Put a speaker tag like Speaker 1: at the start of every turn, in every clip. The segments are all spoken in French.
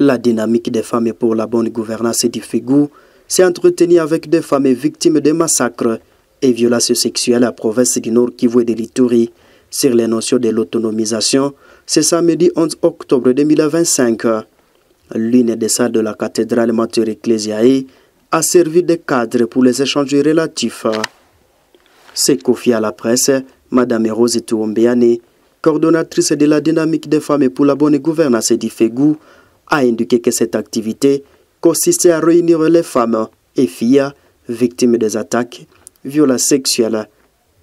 Speaker 1: La dynamique des femmes pour la bonne gouvernance du Fégou s'est entretenue avec des femmes victimes de massacres et violences sexuelles à province du Nord Kivu et de l'Ituri. Sur les notions de l'autonomisation, ce samedi 11 octobre 2025, l'une des salles de la cathédrale Mater Ecclesiae a servi de cadre pour les échanges relatifs. C'est confié à la presse, Mme Rose Touombeane, coordonnatrice de la dynamique des femmes pour la bonne gouvernance du Fégou, a indiqué que cette activité consistait à réunir les femmes et filles victimes des attaques, violences sexuelles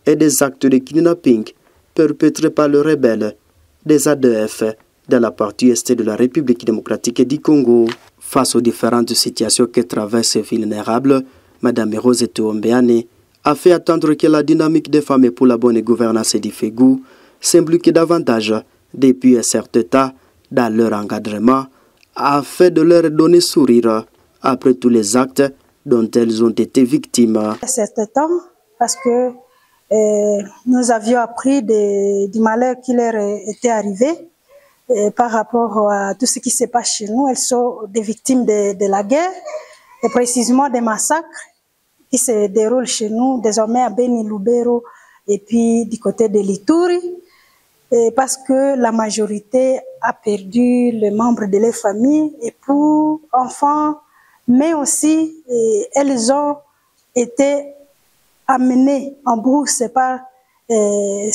Speaker 1: et des actes de kidnapping perpétrés par les rebelles des ADF dans la partie est de la République démocratique du Congo. Face aux différentes situations que traversent ces vulnérables, Mme Rose Touombeane a fait attendre que la dynamique des femmes pour la bonne gouvernance du Fégou s'implique davantage depuis un certain temps dans leur encadrement afin de leur donner sourire après tous les actes dont elles ont été victimes.
Speaker 2: Un certain temps, parce que nous avions appris du malheur qui leur était arrivé par rapport à tout ce qui se passe chez nous. Elles sont des victimes de la guerre et précisément des massacres qui se déroulent chez nous, désormais à Beni Lubero et puis du côté de l'Ituri, parce que la majorité a perdu les membres de leur famille, époux, enfants, mais aussi elles ont été amenées en brousse par les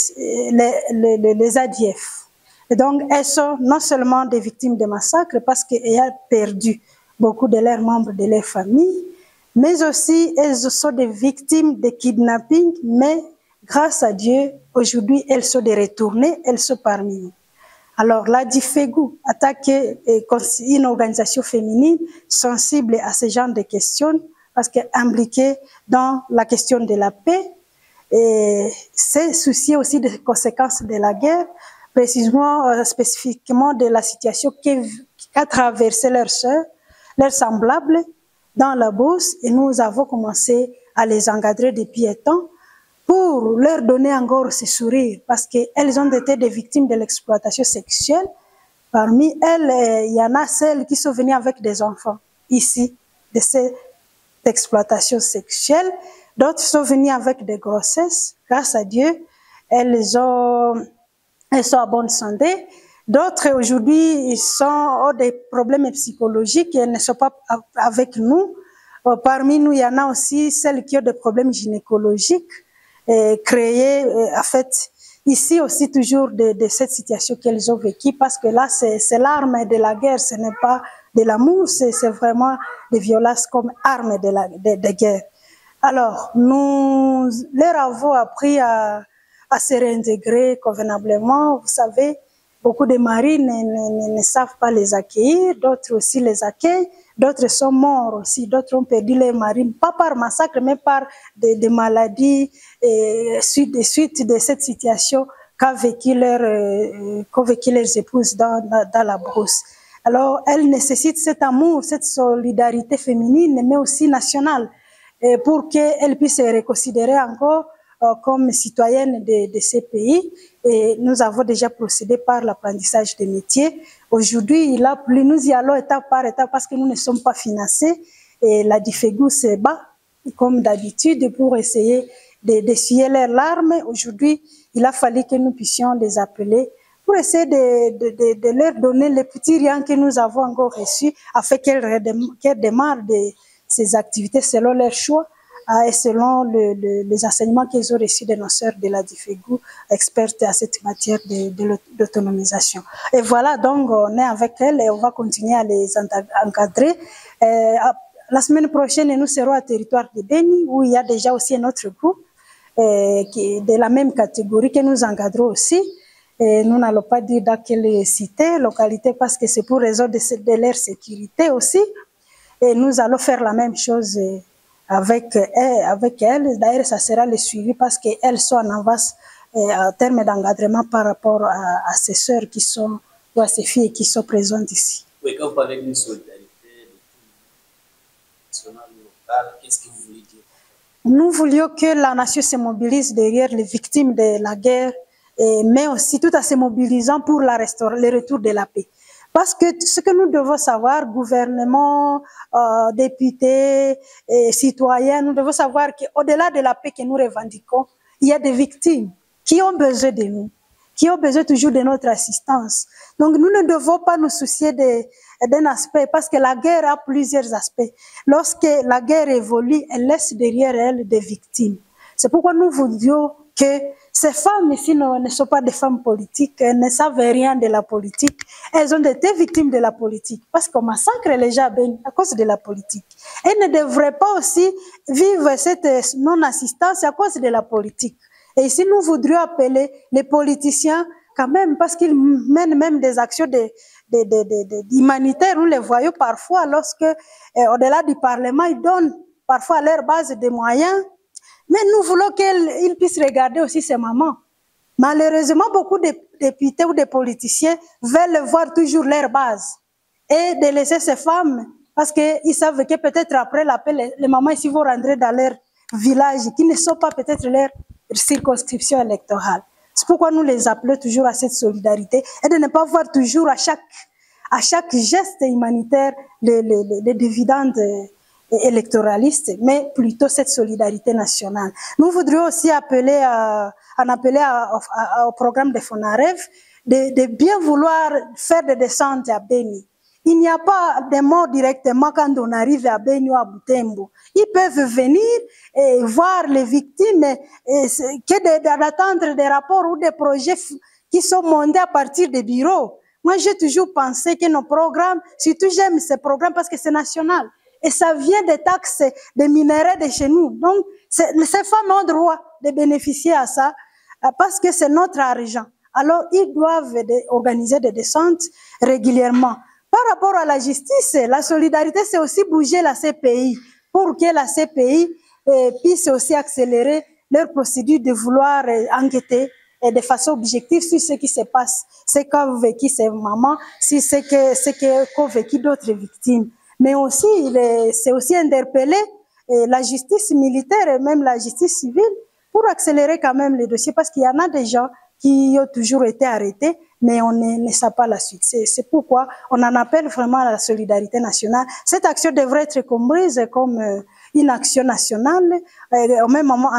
Speaker 2: ADF. Et donc elles sont non seulement des victimes de massacres parce qu'elles ont perdu beaucoup de leurs membres de leur famille, mais aussi elles sont des victimes de kidnapping, mais grâce à Dieu, aujourd'hui, elles sont des retournées, elles sont parmi nous. Alors, la DIFEGU attaque une organisation féminine sensible à ce genre de questions parce qu'elle est impliquée dans la question de la paix et c'est soucier aussi des conséquences de la guerre, précisément, spécifiquement de la situation qu'a traversé leurs sœurs, leurs semblables dans la bourse et nous avons commencé à les encadrer depuis un temps pour leur donner encore ce sourire parce qu'elles ont été des victimes de l'exploitation sexuelle. Parmi elles, il y en a celles qui sont venues avec des enfants ici de cette exploitation sexuelle. D'autres sont venues avec des grossesses. Grâce à Dieu, elles sont à bonne santé. D'autres aujourd'hui ont des problèmes psychologiques et elles ne sont pas avec nous. Parmi nous, il y en a aussi celles qui ont des problèmes gynécologiques créés en fait ici aussi toujours de cette situation qu'elles ont vécue parce que là c'est l'arme de la guerre, ce n'est pas de l'amour, c'est vraiment des violences comme arme de guerre. Alors nous leur avons appris à se réintégrer convenablement. Vous savez, beaucoup de maris ne savent pas les accueillir, d'autres aussi les accueillent, d'autres sont morts aussi, d'autres ont perdu les maris, pas par massacre, mais par des maladies, suite de cette situation qu'ont vécu leurs épouses dans la brousse. Alors, elles nécessitent cet amour, cette solidarité féminine, mais aussi nationale, pour qu'elles puissent se reconsidérer encore comme citoyennes de ces pays. Et nous avons déjà procédé par l'apprentissage des métiers. Aujourd'hui, nous y allons étape par étape parce que nous ne sommes pas financés. Et la DIFEGU se bat, comme d'habitude, pour essayer d'essuyer leurs larmes. Aujourd'hui, il a fallu que nous puissions les appeler pour essayer de leur donner les petits riens que nous avons encore reçus afin qu'elles démarrent ces activités selon leur choix et selon les enseignements qu'ils ont reçus de nos sœurs de la DIFEGU, expertes à cette matière d'autonomisation. Et voilà, donc on est avec elles et on va continuer à les encadrer. La semaine prochaine, nous serons à territoire de Beni, où il y a déjà aussi un autre groupe qui est de la même catégorie que nous encadrons aussi. Et nous n'allons pas dire dans quelle cité, localité, parce que c'est pour raison de leur sécurité aussi. Et nous allons faire la même chose avec elles. D'ailleurs, ça sera le suivi parce qu'elles sont en avance en termes d'encadrement par rapport à ces sœurs qui sont, ou à ces filles qui sont présentes ici.
Speaker 3: Oui, quand vous parlez d'une solidarité nationale ou locale, qu'est-ce que vous voulez dire?
Speaker 2: Nous voulions que la nation se mobilise derrière les victimes de la guerre, mais aussi tout en se mobilisant pour le retour de la paix. Parce que ce que nous devons savoir, gouvernement, députés, et citoyens, nous devons savoir qu'au-delà de la paix que nous revendiquons, il y a des victimes qui ont besoin de nous, qui ont besoin toujours de notre assistance. Donc nous ne devons pas nous soucier d'un aspect, parce que la guerre a plusieurs aspects. Lorsque la guerre évolue, elle laisse derrière elle des victimes. C'est pourquoi nous voudrions que ces femmes ici ne sont pas des femmes politiques, elles ne savent rien de la politique. Elles ont été victimes de la politique parce qu'on massacre les gens à cause de la politique. Elles ne devraient pas aussi vivre cette non-assistance à cause de la politique. Et ici, nous voudrions appeler les politiciens quand même, parce qu'ils mènent même des actions humanitaires. Nous les voyons parfois lorsque, au-delà du Parlement, ils donnent parfois à leur base des moyens. Mais nous voulons qu'ils puissent regarder aussi ces mamans. Malheureusement, beaucoup de députés ou de politiciens veulent voir toujours leur base et de laisser ces femmes, parce qu'ils savent que peut-être après l'appel, les mamans ici vont rentrer dans leur village, qui ne sont pas peut-être leur circonscription électorale. C'est pourquoi nous les appelons toujours à cette solidarité et de ne pas voir toujours à chaque geste humanitaire les dividendes électoraliste, mais plutôt cette solidarité nationale. Nous voudrions aussi appeler au programme de FONAREV de bien vouloir faire des descentes à Beni. Il n'y a pas de morts directement quand on arrive à Beni ou à Butembo. Ils peuvent venir et voir les victimes que d'attendre des rapports ou des projets qui sont montés à partir des bureaux. Moi, j'ai toujours pensé que nos programmes, surtout j'aime ces programmes parce que c'est national. Et ça vient des taxes, des minéraux de chez nous. Donc, ces femmes ont droit de bénéficier à ça parce que c'est notre argent. Alors, ils doivent organiser des descentes régulièrement. Par rapport à la justice, la solidarité, c'est aussi bouger la CPI pour que la CPI puisse aussi accélérer leur procédure de vouloir enquêter de façon objective sur ce qui se passe, ce qu'ont vécu ces mamans, sur ce qu'ont vécu d'autres victimes. Mais aussi, c'est aussi interpeller la justice militaire et même la justice civile pour accélérer quand même les dossiers, parce qu'il y en a des gens qui ont toujours été arrêtés, mais on ne sait pas la suite. C'est pourquoi on en appelle vraiment à la solidarité nationale. Cette action devrait être comprise comme une action nationale, en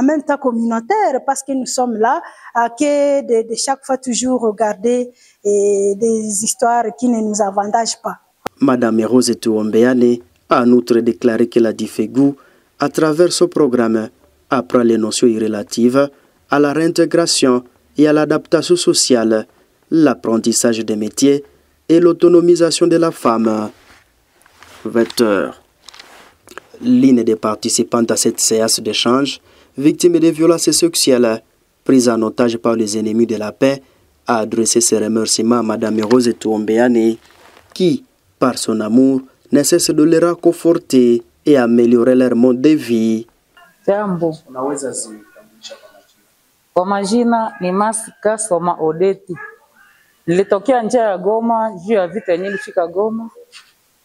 Speaker 2: même temps communautaire, parce que nous sommes là à que de chaque fois toujours regarder des histoires qui ne nous avantagent pas.
Speaker 1: Madame Rose Tuombeane a en outre déclaré que la DIFEGU, à travers ce programme, apprend les notions relatives à la réintégration et à l'adaptation sociale, l'apprentissage des métiers et l'autonomisation de la femme. 20h. L'une des participantes à cette séance d'échange, victime des violences sexuelles, prise en otage par les ennemis de la paix, a adressé ses remerciements à Madame Rose Tuombeane, qui, par son amour, ne cesse de les réconforter et améliorer leur mode de vie.
Speaker 4: Jambo. Kwa majina ni Masika Soma Odeti. Nilitokea nje ya Goma juu ya vita yenyewe ilifika Goma.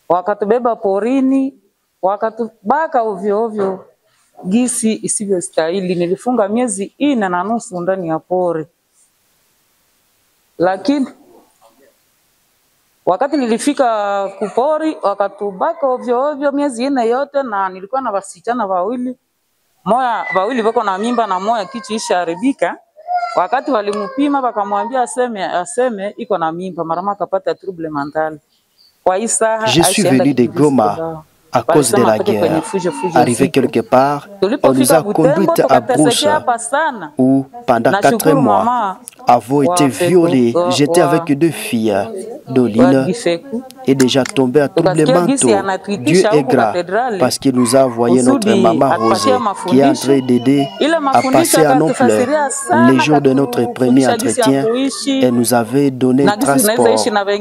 Speaker 4: Wakatubeba porini, wakatubaka ovyo ovyo gisi isivyostahili. Nilifunga miezi 4.5 ndani ya pori. Lakini wakati nilifika kupori, wakatubaka ovyo ovyo miezi 4 yote, na nilikuwa na wasichana wawili. Moya wawili wako na mimba na moya kichi ishaharibika. Wakati walimupima wakamwambia aseme iko na mimba, marama akapata trouble mental.
Speaker 1: Je suis venu de Goma à cause de la guerre. Arrivé quelque part, on nous a conduites à Brousse, où pendant 4 mois, avons été violés. J'étais avec 2 filles, Doline est déjà tombée à tous les manteaux. Dieu est gras parce qu'il nous a envoyé notre maman Rosée qui est en train d'aider à passer à nos pleurs les jours de notre premier entretien et nous avait donné un transport.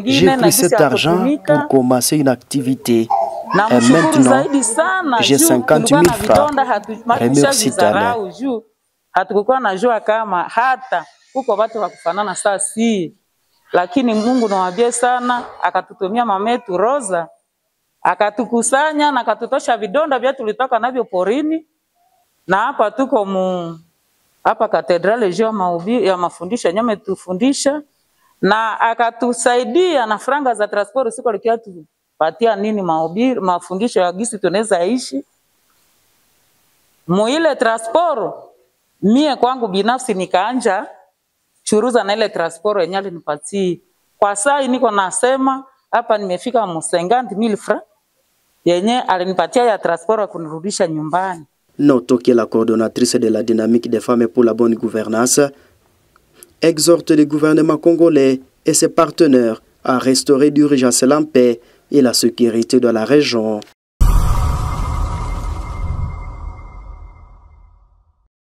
Speaker 1: J'ai pris cet argent pour commencer une activité. Et maintenant, j'ai 50 000 francs. Remercie Tala.
Speaker 4: Hatukukuwa najua kama hata kuko watu wa kufanana saa si, lakini Mungu nawambie sana, akatutumia mametu Rosa, akatukusanya na akatutosha vidonda vya tulitoka navyo porini, na hapa tuko hapa katedrale juu ya mafundisho nyame tufundisha, na akatusaidia na franga za transport. Siku alikia tupatia nini mahubiri, mafundisho ya gisi tunaweza ishi muile transport. Mie kwangu binafsi nikaanja churuza na ile transport yenye alinipatia. Kwa saa niko nasema hapa nimefika 50,000 francs yenye alinipatia ya transport kunirudisha nyumbani.
Speaker 1: Noto qui est la coordonnatrice de la dynamique des femmes pour la bonne gouvernance, exhorte le gouvernement congolais et ses partenaires à restaurer d'urgence la paix et la sécurité de la région.